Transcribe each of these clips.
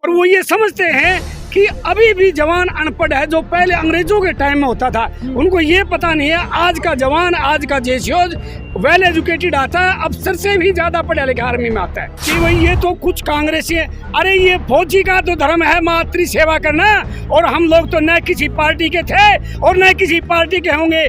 और वो ये समझते हैं कि अभी भी जवान अनपढ़ है, जो पहले अंग्रेजों के टाइम में होता था। उनको ये पता नहीं है आज का जवान, आज का जेसीओज वेल एजुकेटेड आता है, अफसर से भी ज्यादा पढ़ा लिखा आर्मी में आता है। कि भाई ये तो कुछ कांग्रेसी है, अरे ये फौजी का तो धर्म है मातृ सेवा करना, और हम लोग तो न किसी पार्टी के थे और न किसी पार्टी के होंगे,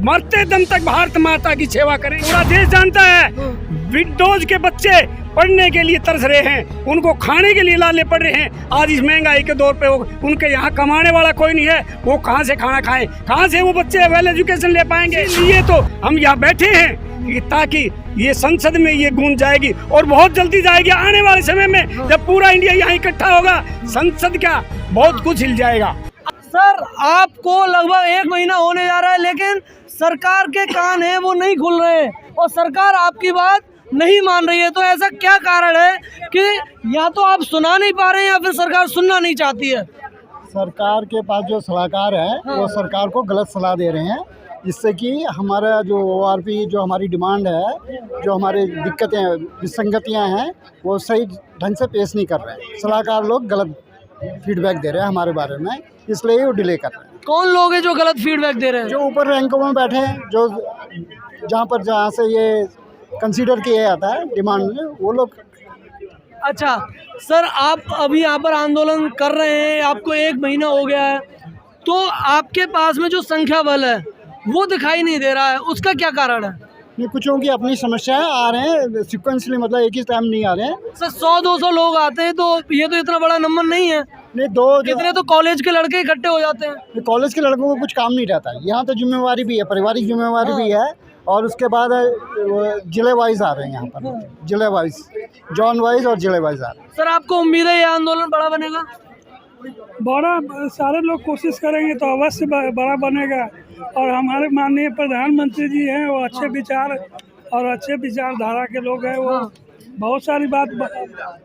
मरते दम तक भारत माता की सेवा करेंगे। पूरा देश जानता है विडोज के बच्चे पढ़ने के लिए तरस रहे हैं, उनको खाने के लिए लाले पड़ रहे हैं। आज इस महंगाई के दौर पे उनके यहाँ कमाने वाला कोई नहीं है, वो कहाँ से खाना खाएं, कहाँ से वो बच्चे वेल एजुकेशन ले पाएंगे। इसलिए तो हम यहाँ बैठे हैं ताकि ये संसद में ये गूंज जाएगी, और बहुत जल्दी जाएगी। आने वाले समय में जब पूरा इंडिया यहाँ इकट्ठा होगा, संसद का बहुत कुछ हिल जाएगा। सर, आपको लगभग 1 महीना होने जा रहा है, लेकिन सरकार के कान हैं वो नहीं खुल रहे हैं और सरकार आपकी बात नहीं मान रही है। तो ऐसा क्या कारण है कि या तो आप सुना नहीं पा रहे हैं या फिर सरकार सुनना नहीं चाहती है? सरकार के पास जो सलाहकार है वो सरकार को गलत सलाह दे रहे हैं, जिससे कि हमारा जो ORP जो हमारी डिमांड है, जो हमारी दिक्कतें विसंगतियां हैं, वो सही ढंग से पेश नहीं कर रहे हैं। सलाहकार लोग गलत फीडबैक दे रहे हैं हमारे बारे में, इसलिए वो डिले कर रहे हैं। कौन लोग हैं जो गलत फीडबैक दे रहे हैं? जो ऊपर रैंकों में बैठे हैं, जो जहाँ से ये कंसीडर किया जाता है डिमांड में, वो लोग। अच्छा सर, आप अभी यहाँ पर आंदोलन कर रहे हैं, आपको 1 महीना हो गया है, तो आपके पास में जो संख्या बल है वो दिखाई नहीं दे रहा है, उसका क्या कारण है? नहीं, कुछों की अपनी समस्याएं आ रहे हैं सिक्वेंसली, मतलब एक ही टाइम नहीं आ रहे हैं। सर 100-200 लोग आते हैं तो ये तो इतना बड़ा नंबर नहीं है। नहीं, कितने तो कॉलेज के लड़के इकट्ठे हो जाते हैं। कॉलेज के लड़कों को कुछ काम नहीं रहता है, यहाँ तो जिम्मेवारी भी है, पारिवारिक जिम्मेवारी भी है, और उसके बाद जिले वाइज आ रहे हैं यहाँ पर, जिले वाइज, जॉन वाइज और जिले वाइज आ रहे हैं। सर, आपको उम्मीद है ये आंदोलन बड़ा बनेगा? बड़ा सारे लोग कोशिश करेंगे तो अवश्य बड़ा बनेगा, और हमारे माननीय प्रधानमंत्री जी हैं, वो अच्छे विचार और अच्छे विचारधारा के लोग हैं। वो बहुत सारी बात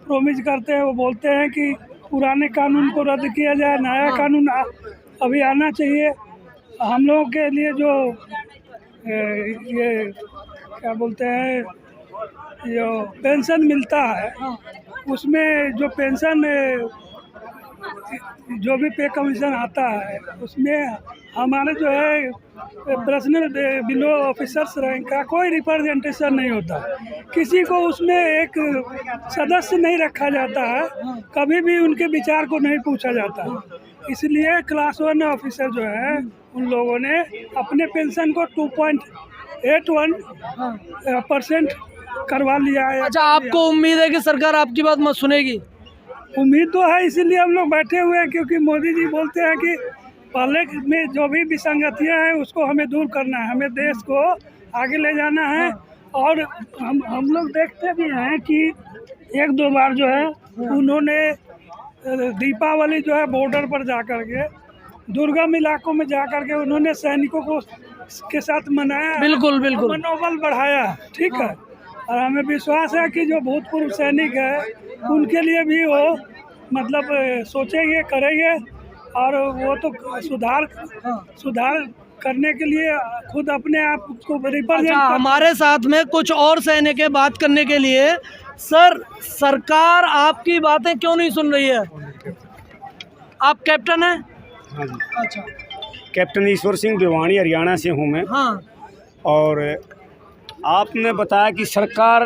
प्रोमिस करते हैं, वो बोलते हैं कि पुराने कानून को रद्द किया जाए, नया कानून अभी आना चाहिए। हम लोगों के लिए जो ये क्या बोलते हैं, जो पेंशन मिलता है, उसमें जो पेंशन जो भी पे कमीशन आता है, उसमें हमारे जो है पर्सनल बिलो ऑफिसर्स रैंक का कोई रिप्रेजेंटेशन नहीं होता, किसी को उसमें एक सदस्य नहीं रखा जाता है, कभी भी उनके विचार को नहीं पूछा जाता है। इसलिए क्लास 1 ऑफिसर जो है, उन लोगों ने अपने पेंशन को 2.81% करवा लिया है। अच्छा, आपको उम्मीद है कि सरकार आपकी बात मत सुनेगी? उम्मीद तो है, इसीलिए हम लोग बैठे हुए हैं, क्योंकि मोदी जी बोलते हैं कि पहले में जो भी विसंगतियां हैं उसको हमें दूर करना है, हमें देश को आगे ले जाना है। और हम लोग देखते भी हैं कि 1-2 बार जो है उन्होंने दीपावली जो है बॉर्डर पर जा कर के, दुर्गम इलाकों में जा कर के उन्होंने सैनिकों को के साथ मनाया, बिल्कुल बिल्कुल, मनोबल बढ़ाया, ठीक है। और हमें विश्वास है कि जो भूतपूर्व सैनिक है उनके लिए भी वो मतलब सोचेंगे, करेंगे, और वो तो सुधार करने के लिए खुद अपने आप को रिप्रेजेंट। हमारे साथ में कुछ और सैनिक है बात करने के लिए। सर, सरकार आपकी बातें क्यों नहीं सुन रही है? आप कैप्टन हैं? हाँ जी। अच्छा, कैप्टन ईश्वर सिंह भिवानी, हरियाणा से हूँ मैं। हाँ। और आपने बताया कि सरकार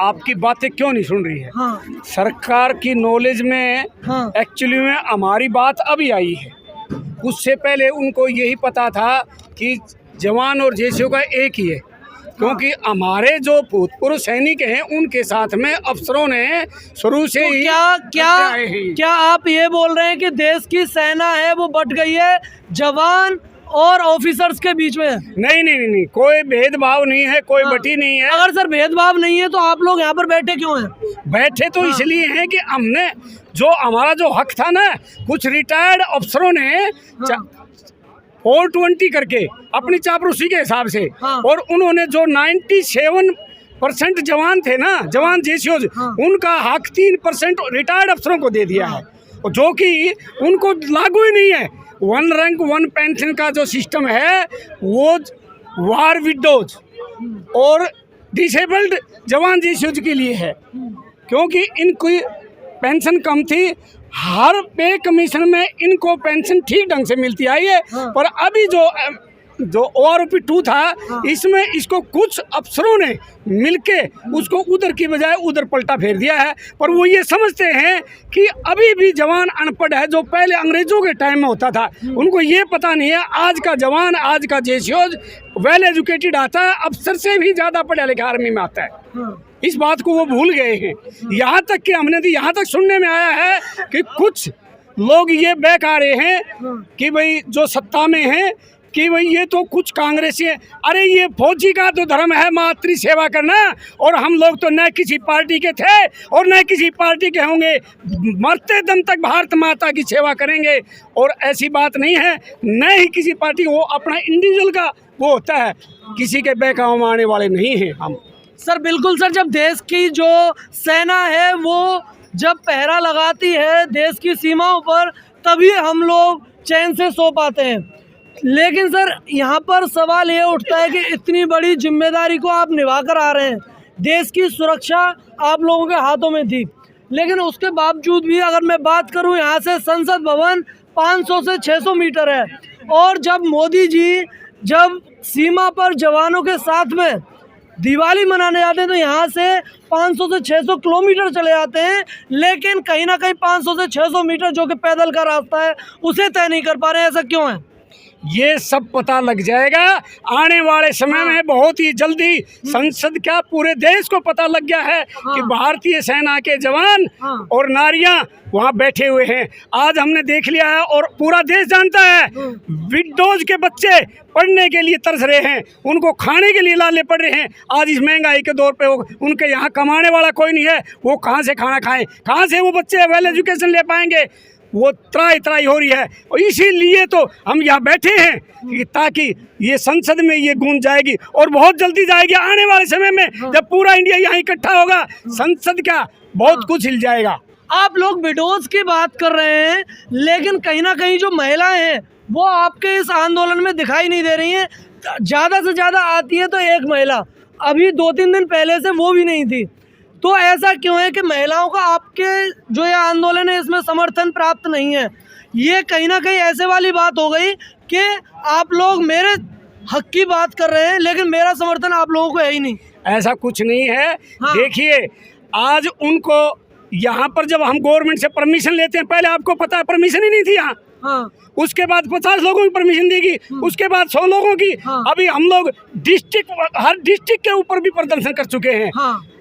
आपकी बातें क्यों नहीं सुन रही है। हाँ। सरकार की नॉलेज में हाँ। एक्चुअली में हमारी बात अभी आई है, उससे पहले उनको यही पता था कि जवान और जेसीओ का एक ही है, क्योंकि हमारे जो भूतपूर्व सैनिक हैं उनके साथ में अफसरों ने शुरू से ही क्या आप ये बोल रहे हैं कि देश की सेना है वो बट गई है जवान और ऑफिसर्स के बीच में? नहीं, कोई भेदभाव नहीं है, कोई बटी नहीं है। अगर सर भेदभाव नहीं है तो आप लोग यहाँ पर बैठे क्यों हैं? बैठे तो इसलिए हैं कि हमने जो हमारा जो हक था ना, कुछ रिटायर्ड अफसरों ने 420 करके अपनी चापलूसी के हिसाब से, और उन्होंने जो 97% जवान थे ना, जवान जेसीओज, उनका हक 3% रिटायर्ड अफसरों को दे दिया है, जो कि उनको लागू ही नहीं है। 1 रैंक 1 पेंशन का जो सिस्टम है वो वार विडोज और डिसेबल्ड जवान जेसीओज के लिए है, क्योंकि इनकी पेंशन कम थी, हर पे कमीशन में इनको पेंशन ठीक ढंग से मिलती आई है। पर अभी जो ORP 2 था, इसमें इसको कुछ अफसरों ने मिलके उसको उधर की बजाय उधर पलटा फेर दिया है। पर वो ये समझते हैं कि अभी भी जवान अनपढ़ है, जो पहले अंग्रेजों के टाइम में होता था। उनको ये पता नहीं है आज का जवान, आज का जेसीओज वेल एजुकेटेड आता है, अफसर से भी ज़्यादा पढ़ा लिखा आर्मी में आता है। इस बात को वो भूल गए हैं। यहाँ तक कि हमने यहाँ तक सुनने में आया है कि कुछ लोग ये बहक आ रहे हैं कि भाई जो सत्ता में हैं कि भाई ये तो कुछ कांग्रेसी है। अरे ये फौजी का तो धर्म है मातृ सेवा करना, और हम लोग तो न किसी पार्टी के थे और न किसी पार्टी के होंगे, मरते दम तक भारत माता की सेवा करेंगे। और ऐसी बात नहीं है, न ही किसी पार्टी, वो अपना इंडिविजुअल का वो होता है, किसी के बहकावे में आने वाले नहीं हैं हम। सर बिल्कुल सर, जब देश की जो सेना है वो जब पहरा लगाती है देश की सीमाओं पर, तभी हम लोग चैन से सो पाते हैं। लेकिन सर यहाँ पर सवाल ये उठता है कि इतनी बड़ी जिम्मेदारी को आप निभा कर आ रहे हैं, देश की सुरक्षा आप लोगों के हाथों में थी, लेकिन उसके बावजूद भी अगर मैं बात करूँ, यहाँ से संसद भवन 500 से 600 मीटर है, और जब मोदी जी जब सीमा पर जवानों के साथ में दिवाली मनाने जाते हैं तो यहाँ से 500 से 600 किलोमीटर चले जाते हैं, लेकिन कहीं ना कहीं 500 से 600 मीटर जो कि पैदल का रास्ता है उसे तय नहीं कर पा रहे हैं। ऐसा क्यों है? ये सब पता लग जाएगा आने वाले समय में, बहुत ही जल्दी। संसद क्या, पूरे देश को पता लग गया है कि भारतीय सेना के जवान और नारियां वहाँ बैठे हुए हैं। आज हमने देख लिया है और पूरा देश जानता है, विडोज के बच्चे पढ़ने के लिए तरस रहे हैं, उनको खाने के लिए लाले पड़ रहे हैं। आज इस महंगाई के दौर पे उनके यहाँ कमाने वाला कोई नहीं है, वो कहाँ से खाना खाएं, कहाँ से वो बच्चे वेल एजुकेशन ले पाएंगे? वो त्राई त्राई हो रही है। और इसीलिए तो हम यहाँ बैठे हैं कि ताकि ये संसद में ये गूंज जाएगी, और बहुत जल्दी जाएगी। आने वाले समय में जब पूरा इंडिया यहाँ इकट्ठा होगा, संसद का बहुत कुछ हिल जाएगा। आप लोग विडोज की बात कर रहे हैं, लेकिन कहीं ना कहीं जो महिलाएं हैं वो आपके इस आंदोलन में दिखाई नहीं दे रही हैं। ज़्यादा से ज़्यादा आती है तो एक महिला, अभी 2-3 दिन पहले से वो भी नहीं थी। तो ऐसा क्यों है कि महिलाओं का आपके जो ये आंदोलन है इसमें समर्थन प्राप्त नहीं है? ये कहीं ना कहीं ऐसे वाली बात हो गई कि आप लोग मेरे हक की बात कर रहे हैं, लेकिन मेरा समर्थन आप लोगों को है ही नहीं। ऐसा कुछ नहीं है। देखिए, आज उनको यहाँ पर जब हम गवर्नमेंट से परमिशन लेते हैं, पहले आपको पता है परमिशन ही नहीं थी यहाँ। उसके बाद 50 लोगों की परमिशन देगी, उसके बाद 100 लोगों की। अभी हम लोग हर डिस्ट्रिक्ट के ऊपर भी प्रदर्शन कर चुके हैं।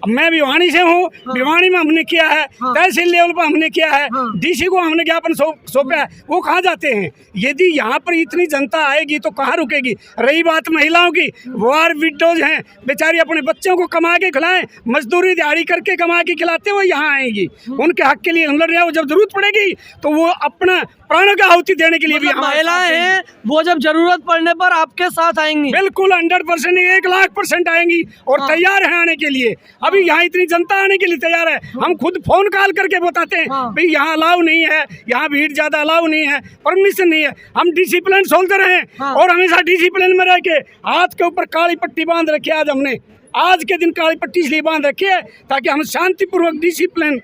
मैं भिवानी से हूँ, भिवानी में हमने किया है, तहसील लेवल पर हमने किया है, DC को हमने ज्ञापन सौंपा है। वो कहाँ जाते हैं? यदि यहाँ पर इतनी जनता आएगी तो कहाँ रुकेगी? रही बात महिलाओं की, वार विडोज हैं, बेचारी अपने बच्चों को कमा के खिलाएं, मजदूरी दिहाड़ी करके कमा के खिलाते हुए यहाँ आएंगी। उनके हक के लिए हम लड़ रहे हैं। जब जरूरत पड़ेगी तो वो अपना प्राणों का आहुति देने के लिए भी महिलाएं हैं, वो जब जरूरत पड़ने पर आपके साथ आएंगी। बिल्कुल 100%, 1,00,000% आएंगी और तैयार है आने के लिए। अभी यहाँ इतनी जनता आने के लिए तैयार है। हम खुद फोन कॉल करके बताते हैं भाई यहाँ अलाउ नहीं है, यहाँ भीड़ ज्यादा अलाउ नहीं है, परमिशन नहीं है। हम डिसिप्लिन सोचते रहे और हमेशा डिसिप्लिन में रह के हाथ के ऊपर काली पट्टी बांध रखी। आज हमने आज के दिन काली पट्टी इसलिए बांध रखी है ताकि हम शांतिपूर्वक डिसिप्लिन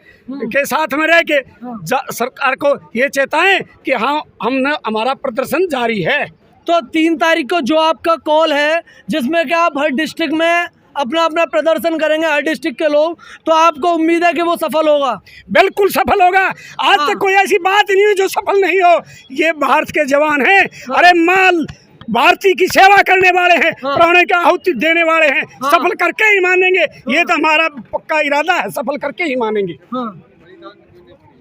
के साथ में रह के सरकार को ये चेताएं कि हाँ हमारा प्रदर्शन जारी है। तो 3 तारीख को जो आपका कॉल है, जिसमें कि आप हर डिस्ट्रिक्ट में अपना अपना प्रदर्शन करेंगे, हर डिस्ट्रिक्ट के लोग, तो आपको उम्मीद है कि वो सफल होगा? बिल्कुल सफल होगा। आज तक कोई ऐसी बात नहीं है जो सफल नहीं हो। ये भारत के जवान हैं, अरे माल भारतीय की सेवा करने वाले हैं, प्राणों की आहुति देने वाले हैं। सफल करके ही मानेंगे, ये तो हमारा पक्का इरादा है, सफल करके ही मानेंगे।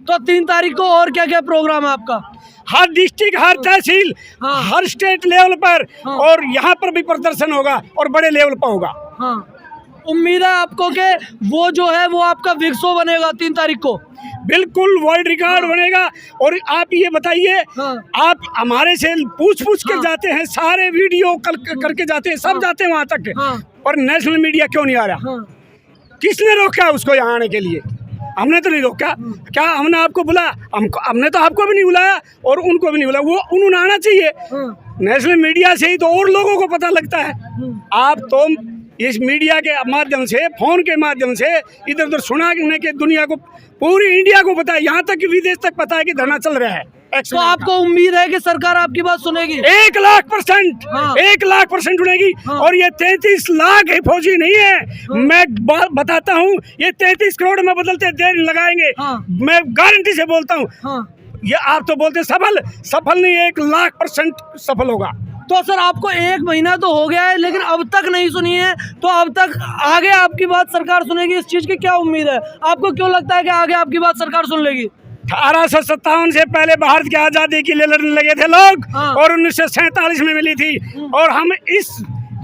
तो 3 तारीख को और क्या क्या प्रोग्राम है आपका? हर डिस्ट्रिक्ट, हर तहसील, हर स्टेट लेवल पर, और यहाँ पर भी प्रदर्शन होगा और बड़े लेवल पर होगा। उम्मीद है आपको कि वो जो है वो आपका बिग शो बनेगा 3 तारीख को? बिल्कुल वर्ल्ड रिकॉर्ड बनेगा। और आप ये बताइए, आप हमारे से पूछ के जाते हैं, सारे वीडियो करके जाते हैं, सब जाते हैं वहाँ तक, पर नेशनल मीडिया क्यों नहीं आ रहा? किसने रोका उसको यहाँ आने के लिए? हमने तो नहीं रोका। क्या हमने आपको बुलाया? हमने तो आपको भी नहीं बुलाया और उनको भी नहीं बुलाया। वो उन्होंने आना चाहिए। नेशनल मीडिया से ही तो और लोगों को पता लगता है। आप तो इस मीडिया के माध्यम से, फोन के माध्यम से इधर उधर सुनाने के दुनिया को, पूरी इंडिया को पता है, यहाँ तक कि विदेश तक पता है कि धरना चल रहा है। तो आपको उम्मीद है कि सरकार आपकी बात सुनेगी? 1,00,000% हाँ। 1,00,000% सुनेगी। हाँ। और ये 33 लाख है फौजी नहीं है। हाँ। मैं बताता हूँ, ये 33 करोड़ में बदलते देर लगाएंगे। हाँ। मैं गारंटी से बोलता हूँ। हाँ। ये आप तो बोलते सफल नहीं, 1,00,000% सफल होगा। तो सर आपको 1 महीना तो हो गया है, लेकिन अब तक नहीं सुनी है, तो अब तक आगे आपकी बात सरकार सुनेगी, इस चीज की क्या उम्मीद है? आपको क्यों लगता है कि आगे आपकी बात सरकार सुन लेगी? 1857 से पहले भारत की आजादी के लिए लड़ने लगे थे लोग। हाँ। और 1947 में मिली थी। और हम इस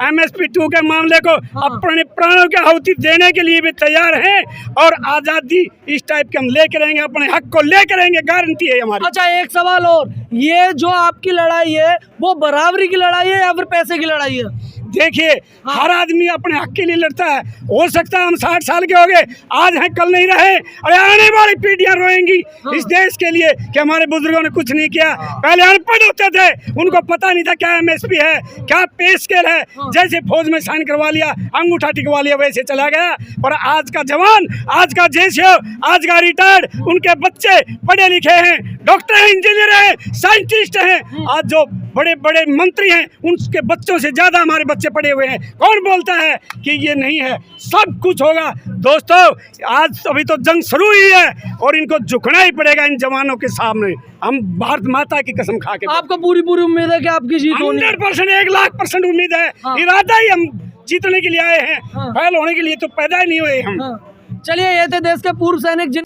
MSP 2 के मामले को अपने प्राणों की आहुति देने के लिए भी तैयार हैं। और आजादी इस टाइप के हम लेकर रहेंगे, अपने हक को लेकर रहेंगे, गारंटी है हमारी। अच्छा, एक सवाल और, ये जो आपकी लड़ाई है वो बराबरी की लड़ाई है या फिर पैसे की लड़ाई है? देखिए, हर आदमी अपने हक के लिए लड़ता है। हो सकता है हम 60 साल के हो गए, आज हैं कल नहीं रहे, और आने वाली पीढ़ियां रोएंगी इस देश के लिए कि हमारे बुजुर्गों ने कुछ नहीं किया। पहले अनपढ़ होते थे, उनको पता नहीं था क्या MSP है, क्या पे स्केल है। जैसे फौज में साइन करवा लिया, अंगूठा टिकवा लिया, वैसे चला गया। और आज का जवान, आज का JCO, आज का रिटायर्ड, उनके बच्चे पढ़े लिखे हैं, डॉक्टर हैं, इंजीनियर हैं, साइंटिस्ट हैं। आज जो बड़े बड़े मंत्री हैं, उनके बच्चों से ज्यादा हमारे बच्चे पढ़े हुए हैं। कौन बोलता है कि ये नहीं है? सब कुछ होगा दोस्तों। आज अभी तो जंग शुरू हुई है और इनको झुकना ही पड़ेगा इन जवानों के सामने। हम भारत माता की कसम खा के, आपको पूरी उम्मीद है कि आपकी जीत होनी है? 100%, 1,00,000% उम्मीद है। हाँ। इरादा ही हम जीतने के लिए आए हैं, हाँ। फैल होने के लिए तो पैदा ही नहीं हुए हम। हाँ। चलिए, ये थे देश के पूर्व सैनिक जिन